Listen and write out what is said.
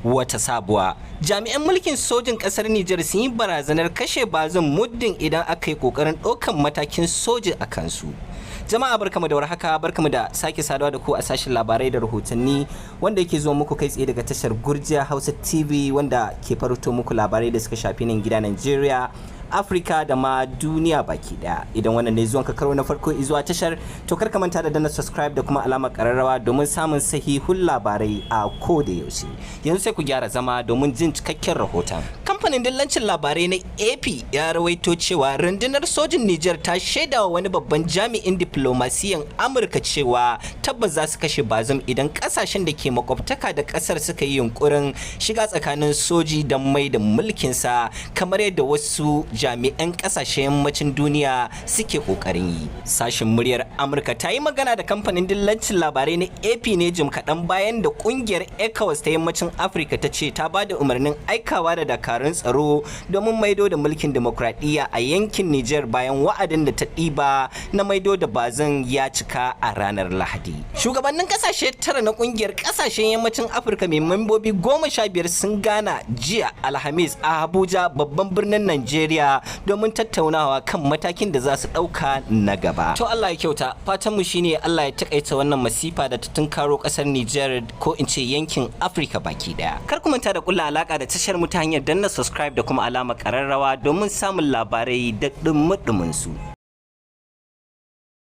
wata sabuwa. Jami'an mulkin sojin kasar Niger sun yi barazanar kashe Bazoum muddin idan aka yi kokarin ɗaukan matakin soji a kansu. Jama'a barkamu da warhaka, barkamu da sake saduwa da ku a sashin labarai da rahotanni wanda yake zuwa muku kai tsaye daga tashar Gurjiya Hausa TV wanda ke farauto muku labarai da suka shafi nan gida Nigeria, Afrika da ma duniya baki daya. Idan wannan ne zuwan ka karo na farko zuwa tashar, to kar ka manta da danna subscribe da kuma alamar kararrawa domin samun sahihun labarai a koda yaushe. Yanzu sai ku gyara zama domin jin cikakken rahoton. Kamfanin dillancin labarai na AP ya rawaito cewa rundunar sojin Niger ta shaidawa wani babban jami'in diplomasiyan Amurka cewa tabbas za su kashe Bazoum idan kasashen da ke makwabtaka da kasar suka yi yunkurin shiga tsakanin soji don mai da mulkinsa kamar yadda wasu jami'an kasashen yammacin duniya suke kokarin yi. Sashin muryar Amurka ta yi magana da kamfanin dillancin labarai na AP ne jim kaɗan bayan da kungiyar ECOWAS ta yammacin Afirka ta ce ta ba da umarnin aikawa da dakarun tsaro domin maido da mulkin demokradiyya a yankin Niger bayan wa'adin da ta ɗiba na maido da Bazoum ya cika a ranar Lahadi. Shugabannin kasashe tara na kungiyar kasashen yammacin Afirka mai membobi 15 sun gana jiya Alhamis a Abuja babban birnin Najeriya domin tattaunawa kan matakin da za su ɗauka na gaba. To Allah ya kyauta, fatan mu shine Allah ya takaita wannan masifa da ta tunkaro kasar Niger ko in ce yankin Afirka baki daya. Kar ku manta da kulla alaka da tashar mu ta hanyar danna subscribe da kuma alamar kararrawa domin samun labarai da dumudumin su.